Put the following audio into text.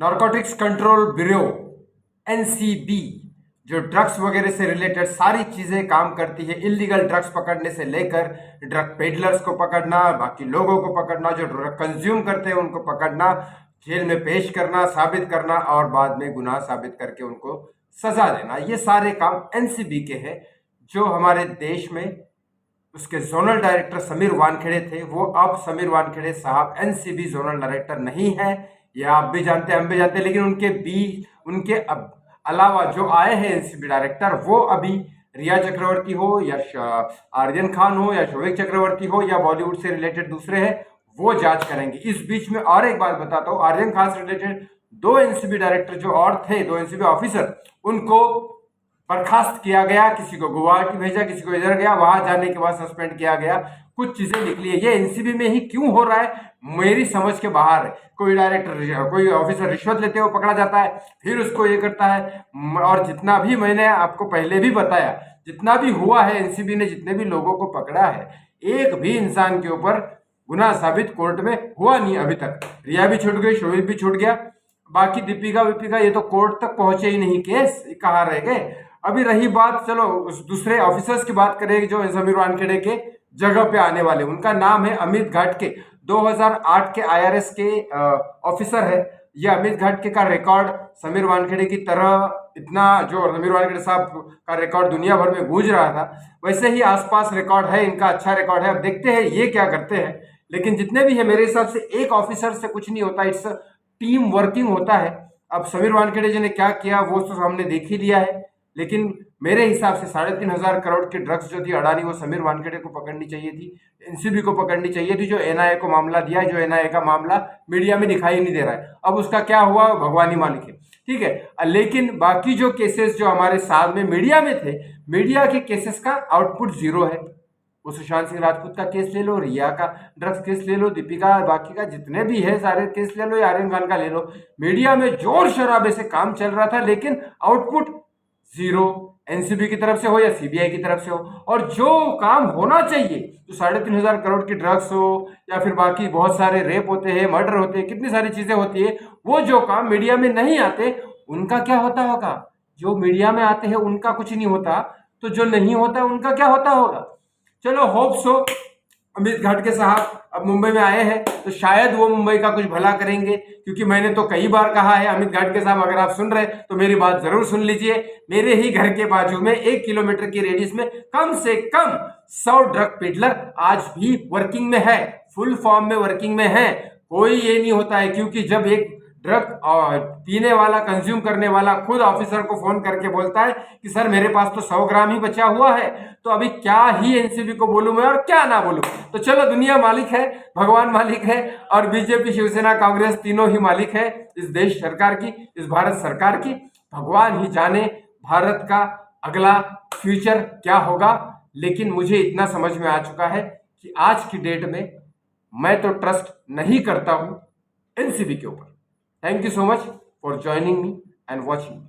Narcotics control bureau NCB जो drugs वगैरह से रिलेटेड सारी चीजें काम करती है, इलीगल ड्रग्स पकड़ने से लेकर ड्रग पेडलर्स को पकड़ना, बाकी लोगों को पकड़ना, जो ड्रग कंज्यूम करते हैं उनको पकड़ना, जेल में पेश करना, साबित करना और बाद में गुनाह साबित करके उनको सजा देना, ये सारे काम एनसीबी के हैं। जो हमारे देश में उसके जोनल डायरेक्टर समीर वानखेड़े थे, वो अब समीर वानखेड़े साहब एनसीबी जोनल डायरेक्टर नहीं है। ये आप भी जानते हैं, हम भी जानते हैं, लेकिन उनके अलावा जो आए हैं एनसीबी डायरेक्टर, वो अभी रिया चक्रवर्ती हो या आर्यन खान हो या शोविक चक्रवर्ती हो या बॉलीवुड से रिलेटेड दूसरे हैं, वो जांच करेंगे। इस बीच में और एक बात बताता हूं, आर्यन खान से रिलेटेड 2 एनसीबी डायरेक्टर जो और थे, 2 एनसीबी ऑफिसर, उनको बर्खास्त किया गया, किसी को गुवाहाटी भेजा, किसी को इधर गया, वहां जाने के बाद सस्पेंड किया गया। कुछ चीजें निकली है, ये एनसीबी में ही क्यों हो रहा है मेरी समझ के बाहर है। कोई डायरेक्टर, कोई ऑफिसर रिश्वत लेते हुए पकड़ा जाता है, फिर उसको ये करता है। और जितना भी मैंने आपको पहले भी बताया, जितना भी हुआ है एनसीबी ने, जितने भी लोगों को पकड़ा है, एक भी इंसान के ऊपर गुनाह साबित कोर्ट में हुआ नहीं अभी तक। रिया भी छूट गई, शोविक भी छूट गया, बाकी दीपिका विपिका ये तो कोर्ट तक पहुंचे ही नहीं, केस कहाँ रह गए। अभी रही बात, चलो उस दूसरे ऑफिसर्स की बात करें जो समीर वानखेड़े के जगह पे आने वाले, उनका नाम है अमित घाटके। 2008 के आईआरएस के ऑफिसर है ये। अमित घाटके का रिकॉर्ड समीर वानखेड़े की तरह इतना, जो समीर वानखेड़े साहब का रिकॉर्ड दुनिया भर में गूंज रहा था, वैसे ही आसपास रिकॉर्ड है इनका, अच्छा रिकॉर्ड है। अब देखते हैं ये क्या करते हैं, लेकिन जितने भी है मेरे हिसाब से एक ऑफिसर से कुछ नहीं होता, इट्स टीम वर्किंग होता है। अब समीर वानखेड़े जी ने क्या किया वो तो हमने देख ही लिया है, लेकिन मेरे हिसाब से 3,500 करोड़ की ड्रग्स जो थी अडानी, वो समीर वानखेड़े को पकड़नी चाहिए थी, एनसीबी को पकड़नी चाहिए थी, जो एनआईए को मामला दिया है, जो एनआईए का मामला मीडिया में दिखाई नहीं दे रहा है। अब उसका क्या हुआ भगवान ही मालिक है, ठीक है। लेकिन बाकी जो केसेस जो हमारे साथ में मीडिया में थे, मीडिया के केसेस का आउटपुट 0 है। वो सुशांत सिंह राजपूत का केस ले लो, रिया का ड्रग्स केस ले लो, दीपिका, बाकी का जितने भी है सारे केस ले लो, या आर्यन खान का ले लो। मीडिया में जोर शराबे से काम चल रहा था, लेकिन आउटपुट 0, एनसीबी की तरफ से हो या सीबीआई की तरफ से हो। और जो काम होना चाहिए, जो 3,500 करोड़ की ड्रग्स हो या फिर बाकी बहुत सारे रेप होते हैं, मर्डर होते हैं, कितनी सारी चीजें होती है, वो जो काम मीडिया में नहीं आते उनका क्या होता होगा। जो मीडिया में आते हैं उनका कुछ नहीं होता, तो जो नहीं होता उनका क्या होता होगा। चलो होप सो अमित घाटके साहब अब मुंबई में आए हैं तो शायद वो मुंबई का कुछ भला करेंगे, क्योंकि मैंने तो कई बार कहा है, अमित घाटके साहब अगर आप सुन रहे तो मेरी बात जरूर सुन लीजिए। मेरे ही घर के बाजू में 1 किलोमीटर की रेडियस में कम से कम 100 ड्रग पेडलर आज भी वर्किंग में है, फुल फॉर्म में वर्किंग में है। कोई ये नहीं होता है, क्योंकि जब एक ड्रग पीने वाला, कंज्यूम करने वाला खुद ऑफिसर को फोन करके बोलता है कि सर मेरे पास तो 100 ग्राम ही बचा हुआ है, तो अभी क्या ही एनसीबी को बोलूं मैं और क्या ना बोलूं। तो चलो, दुनिया मालिक है, भगवान मालिक है, और बीजेपी, शिवसेना, कांग्रेस तीनों ही मालिक है इस देश सरकार की, इस भारत सरकार की। भगवान ही जाने भारत का अगला फ्यूचर क्या होगा। लेकिन मुझे इतना समझ में आ चुका है कि आज की डेट में मैं तो ट्रस्ट नहीं करता हूं एनसीबी के ऊपर। Thank you so much for joining me and watching me.